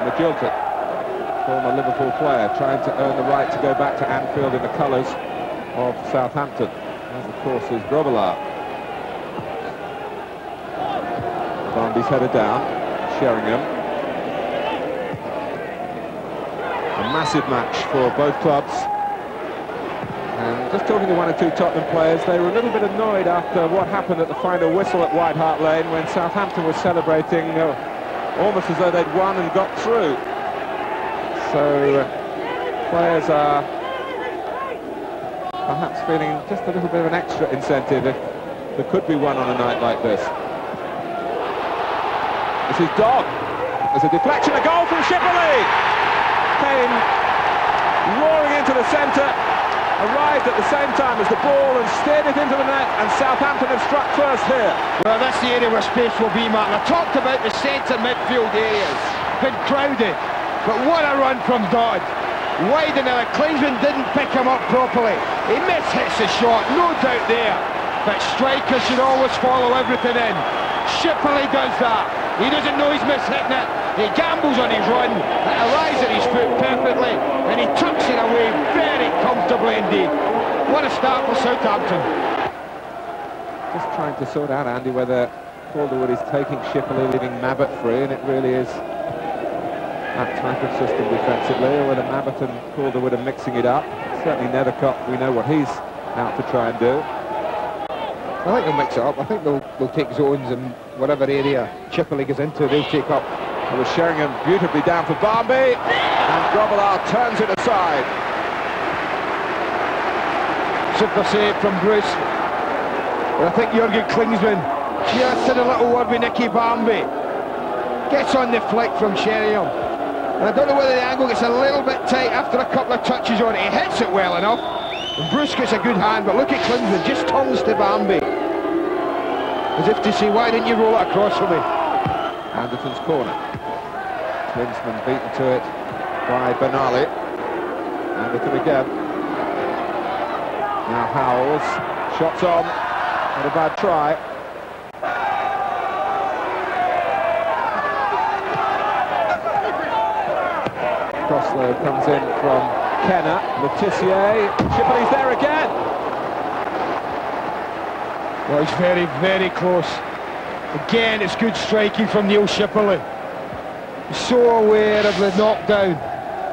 Majilton, former Liverpool player, trying to earn the right to go back to Anfield in the colours of Southampton. As, of course, is Grobbelaar. Barmby's headed down. Sheringham. A massive match for both clubs. And just talking to one or two Tottenham players, they were a little bit annoyed after what happened at the final whistle at White Hart Lane when Southampton was celebrating almost as though they'd won and got through. So players are perhaps feeling just a little bit of an extra incentive if there could be one on a night like this. This is Dodd. There's a deflection, a goal from Shipperley. Came roaring into the centre, arrived at the same time as the ball and steered it into the net, and Southampton have struck first here. Well, that's the area where space will be, Martin. I talked about the centre midfield areas. Been crowded, but what a run from Dodd. Wide enough, Klinsmann didn't pick him up properly. He mishits the shot, no doubt there. But strikers should always follow everything in. Shipperley does that. He doesn't know he's mishitting it. He gambles on his run. It arrives at his foot perfectly, and he tucks it away very comfortably indeed. What a start for Southampton. Just trying to sort out, Andy, whether Calderwood is taking Shipperley, leaving Mabbutt free, and it really is that type of system defensively, or whether Mabbutt and Calderwood are mixing it up. Certainly Nethercott, we know what he's out to try and do. I think they'll mix it up. I think they'll take zones, and whatever area Shipperley goes into, they'll take up. It was Sheringham beautifully down for Barmby, and Grobbelaar turns it aside. Super save from Bruce. But I think Jurgen Klinsmann just had a little word with Nicky Barmby. Gets on the flick from Sheringham. And I don't know whether the angle gets a little bit tight after a couple of touches on it. He hits it well enough. And Bruce gets a good hand, but look at Klinsmann, just turns to Barmby. As if to say, why didn't you roll it across for me? Anderton's corner. Klinsmann beaten to it by Benali. Anderton again. Now Howells. Shots on. Not a bad try. Crosslow comes in from Kenner. Tissier. Shipperley's there again. Well, he's very, very close. Again, it's good striking from Neil Shipperley. He's so aware of the knockdown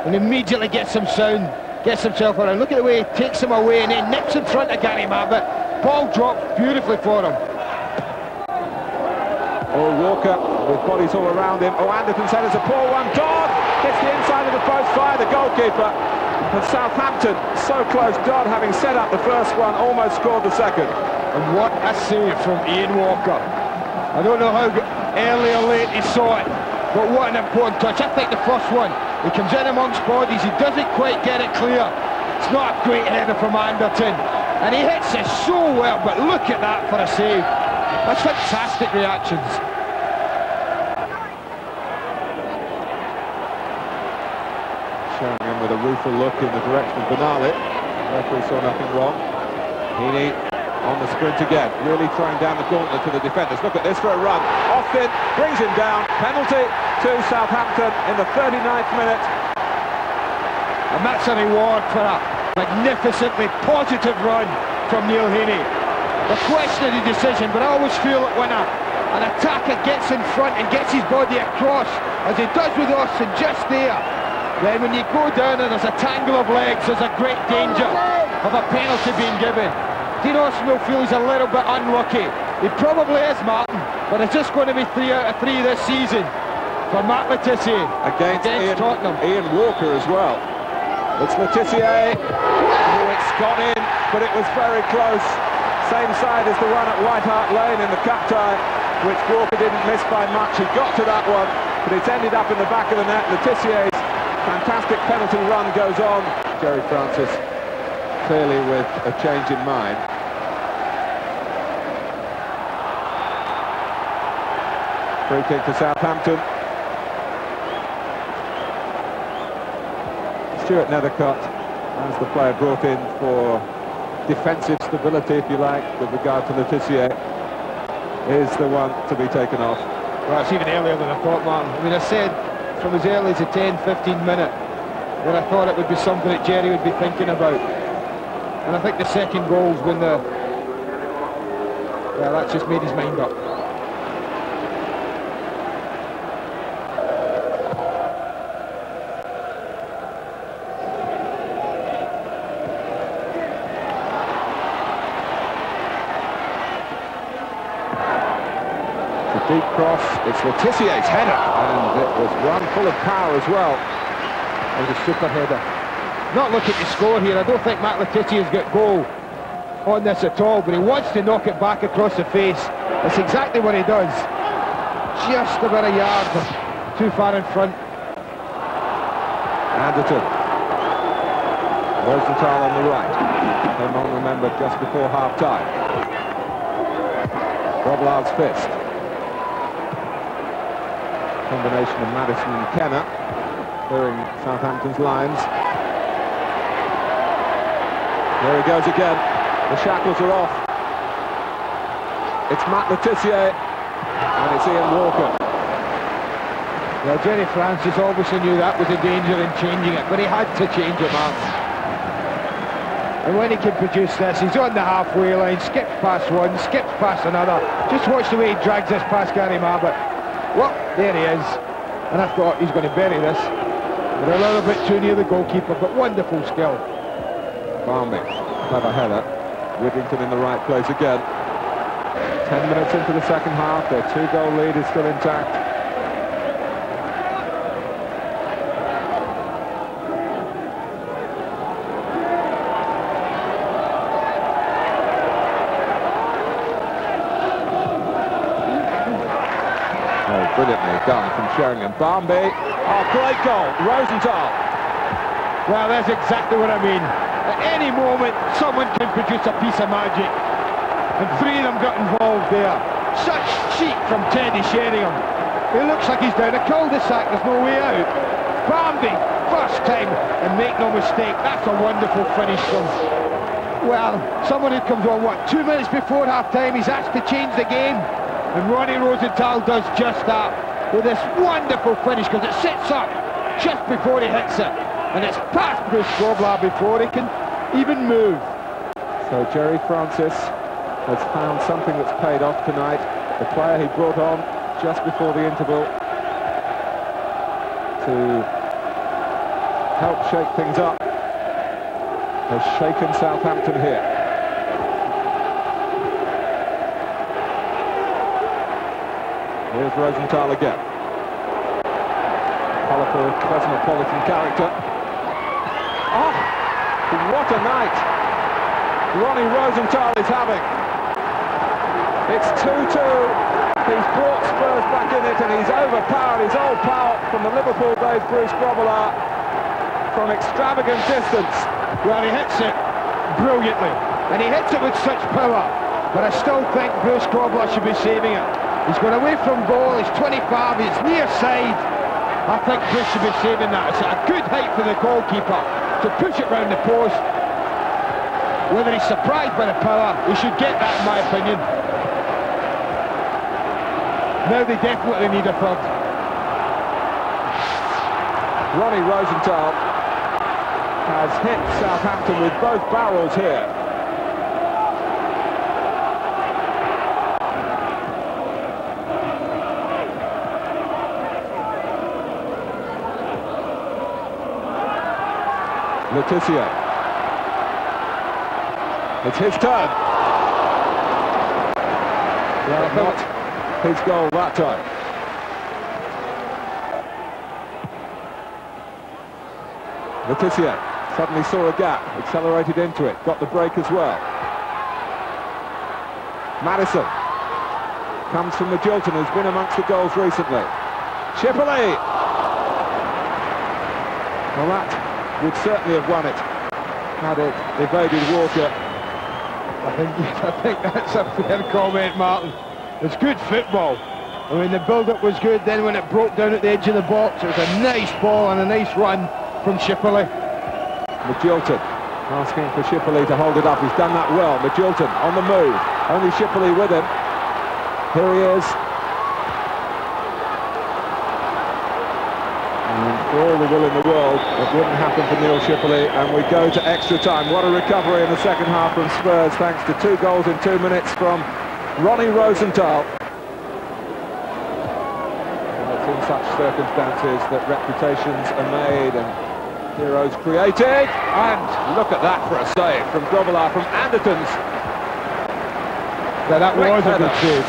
and immediately gets some sound, gets himself around. Look at the way he takes him away and then nips in front of Gary Mabbutt. Ball drops beautifully for him. Oh, Walker with bodies all around him. Oh, Anderton's head is a poor one. Dodd gets the inside of the post via the goalkeeper. And Southampton so close. Dodd, having set up the first one, almost scored the second. And what a save from Ian Walker. I don't know how early or late he saw it, but what an important touch. I think the first one, he comes in amongst bodies, he doesn't quite get it clear. It's not a great header from Anderton, and he hits it so well, but look at that for a save. That's fantastic reactions. Sheringham with a rueful look in the direction of Benali. Referee saw nothing wrong. Heaney on the sprint again, really throwing down the gauntlet to the defenders. Look at this for a run. Austin brings him down. Penalty to Southampton in the 39th minute. And that's a reward for a magnificently positive run from Neil Heaney. The question of the decision, but I always feel that when an attacker gets in front and gets his body across, as he does with Austin just there, then when you go down and there's a tangle of legs, there's a great danger of a penalty being given. Dean Austin will feel he's a little bit unlucky. He probably is, Martin, but it's just going to be 3 out of 3 this season for Matt Le Tissier against Tottenham. Ian Walker as well. It's Le Tissier. Oh, it's gone in, but it was very close. Same side as the one at White Hart Lane in the cup tie, which Walker didn't miss by much. He got to that one, but it's ended up in the back of the net. Le Tissier's fantastic penalty run goes on. Jerry Francis clearly with a change in mind. Free kick to Southampton. Stuart Nethercott as the player brought in for defensive stability, if you like, with regard to Le Tissier, is the one to be taken off. Well, it's even earlier than I thought, Martin. I mean, I said from as early as the 10-15 minute that I thought it would be something that Jerry would be thinking about. And I think the second goal's when the... well, that's just made his mind up. Deep cross, it's Tissier's header, and it was one full of power as well. It was a super header. Not looking to score here. I don't think Matt Le Tissier's got goal on this at all, but he wants to knock it back across the face. That's exactly what he does. Just about a yard too far in front. Anderton. Rosenthal on the right. Came on, remember, just before half-time. Grobbelaar's fist. Combination of Madison and Kenner, clearing Southampton's lines. There he goes again. The shackles are off. It's Matt Le Tissier, and it's Ian Walker. Well, Jerry Francis obviously knew that was a danger in changing it, but he had to change it, Mark. And when he can produce this, he's on the halfway line, skips past one, skips past another. Just watch the way he drags this past Gary Marbert. Well, there he is, and I thought he's going to bury this. They're a little bit too near the goalkeeper, but wonderful skill. Barmby, clever header. Whittington in the right place again. 10 minutes into the second half, their two-goal lead is still intact. Brilliantly done from Sheringham. Barmby, oh, great goal, Rosenthal. Well, that's exactly what I mean. At any moment, someone can produce a piece of magic. And three of them got involved there. Such cheek from Teddy Sheringham. It looks like he's down a cul-de-sac, there's no way out. Barmby, first time, and make no mistake, that's a wonderful finish from... well, someone who comes on, what, 2 minutes before half-time, he's asked to change the game. And R.Rosenthal does just that with this wonderful finish, because it sits up just before he hits it. And it's past Bruce Grobbelaar before he can even move. So Jerry Francis has found something that's paid off tonight. The player he brought on just before the interval to help shake things up has shaken Southampton here. Here's Rosenthal again. Colourful, cosmopolitan character. Oh, what a night Ronnie Rosenthal is having. It's 2-2. He's brought Spurs back in it, and he's overpowered his old pal from the Liverpool days, Bruce Grobbelaar, from extravagant distance. Well, he hits it brilliantly, and he hits it with such power. But I still think Bruce Grobbelaar should be saving it. He's gone away from goal, he's 25, he's near side. I think Bruce should be saving that. It's a good height for the goalkeeper to push it round the post. Whether he's surprised by the power, he should get that in my opinion. Now they definitely need a third. Ronnie Rosenthal has hit Southampton with both barrels here. Le Tissier. It's his turn. Well, not his goal that time. Le Tissier suddenly saw a gap, accelerated into it, got the break as well. Madison comes from Magilton, who's been amongst the goals recently. Shipperley. Well, that would certainly have won it had it evaded Walker. I think that's a fair comment, Martin. It's good football. I mean, the build-up was good, then when it broke down at the edge of the box, it was a nice ball and a nice run from Shipperley. Magilton asking for Shipperley to hold it up. He's done that well. Magilton on the move. Only Shipperley with him. Here he is. For all the will in the world, it wouldn't happen for Neil Shipperley, and we go to extra time. What a recovery in the second half from Spurs, thanks to 2 goals in 2 minutes from R.Rosenthal. And it's in such circumstances that reputations are made and heroes created. And look at that for a save from Grobbelaar from Anderton's. Now that was a good save.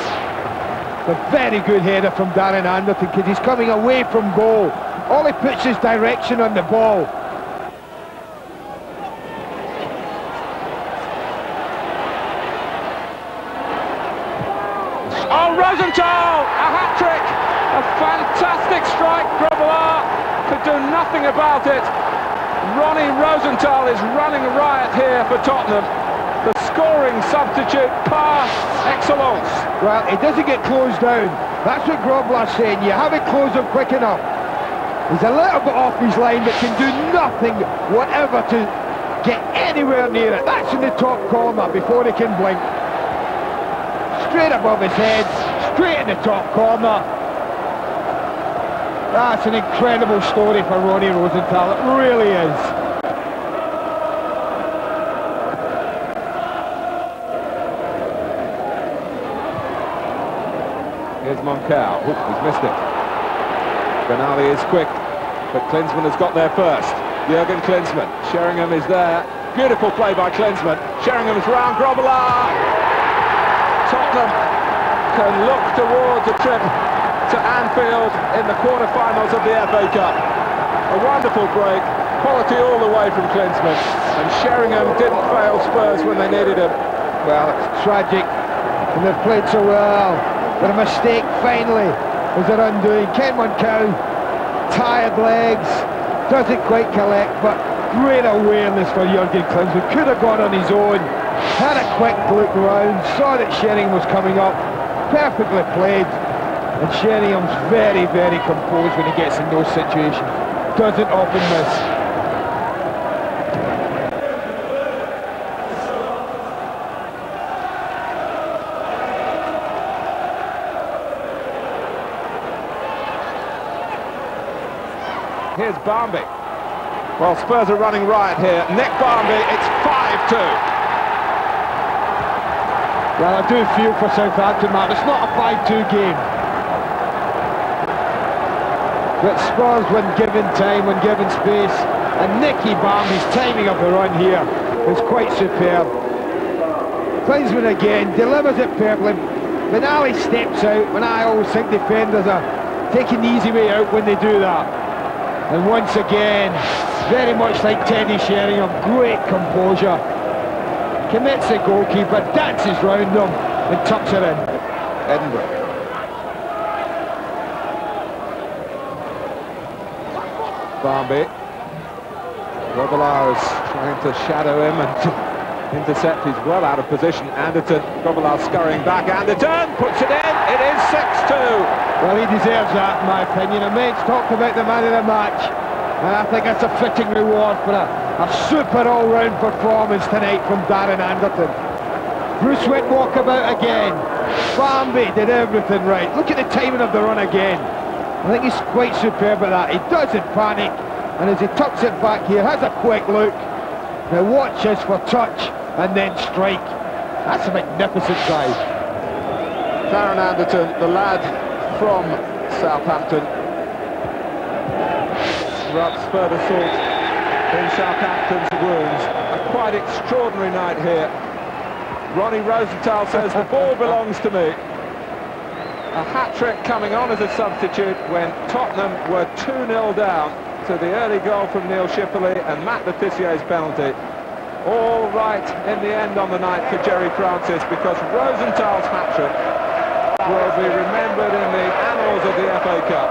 A very good header from Darren Anderton, because he's coming away from goal. All he puts is direction on the ball. Oh, Rosenthal! A hat-trick! A fantastic strike, Grobbelaar could do nothing about it. Rosenthal is running riot here for Tottenham. The scoring substitute par excellence. Well, he doesn't get closed down. That's what Grobbelaar's saying. You haven't closed him quick enough. He's a little bit off his line, but can do nothing whatever to get anywhere near it. That's in the top corner before he can blink. Straight above his head, straight in the top corner. That's an incredible story for R.Rosenthal. It really is. Here's Moncao. Ooh, he's missed it. Benali is quick, but Klinsmann has got there first. Jurgen Klinsmann. Sheringham is there. Beautiful play by Klinsmann. Sheringham's round Grobbelaar. Tottenham can look towards a trip to Anfield in the quarter-finals of the FA Cup. A wonderful break. Quality all the way from Klinsmann. And Sheringham didn't fail Spurs when they needed him. Well, it's tragic. And they've played so well. But a mistake finally was their undoing. Ken Moncao, tired legs, doesn't quite collect, but great awareness for Jurgen Klinsmann. Could have gone on his own, had a quick look around, saw that Sheringham was coming up, perfectly played, and Sheringham's very, very composed when he gets in those situations. Doesn't often miss. Here's Barmby. Well, Spurs are running riot here. Nick Barmby, it's 5-2. Well, I do feel for Southampton, Matt. It's not a 5-2 game. But Spurs, when given time, when given space, and Nicky Barmby's timing of the run here is quite superb. Klinsmann again, delivers it perfectly. Benali steps out, when I always think defenders are taking the easy way out when they do that. And once again, very much like Teddy Sheringham, great composure. Commits the goalkeeper, dances round him and tucks it in. Edinburgh. Barmby. Grobbelaar is trying to shadow him and intercept. He's well out of position. Anderton, Grobbelaar scurrying back. Anderton puts it in. It is 6-2. Well, he deserves that, in my opinion. And Mates talked about the man of the match, and I think that's a fitting reward for a super all-round performance tonight from Darren Anderton. Bruce went walkabout again. Barmby did everything right. Look at the timing of the run again. I think he's quite superb at that. He doesn't panic, and as he tucks it back here, has a quick look. Now watches for touch and then strike. That's a magnificent save. Darren Anderton, the lad from Southampton, rubs further salt in Southampton's wounds. A quite extraordinary night here. R.Rosenthal says the ball belongs to me. A hat-trick coming on as a substitute when Tottenham were 2-0 down to the early goal from Neil Shipperley and Matt Tissier's penalty. All right in the end on the night for Jerry Francis, because Rosenthal's hat-trick will be remembered in the annals of the FA Cup.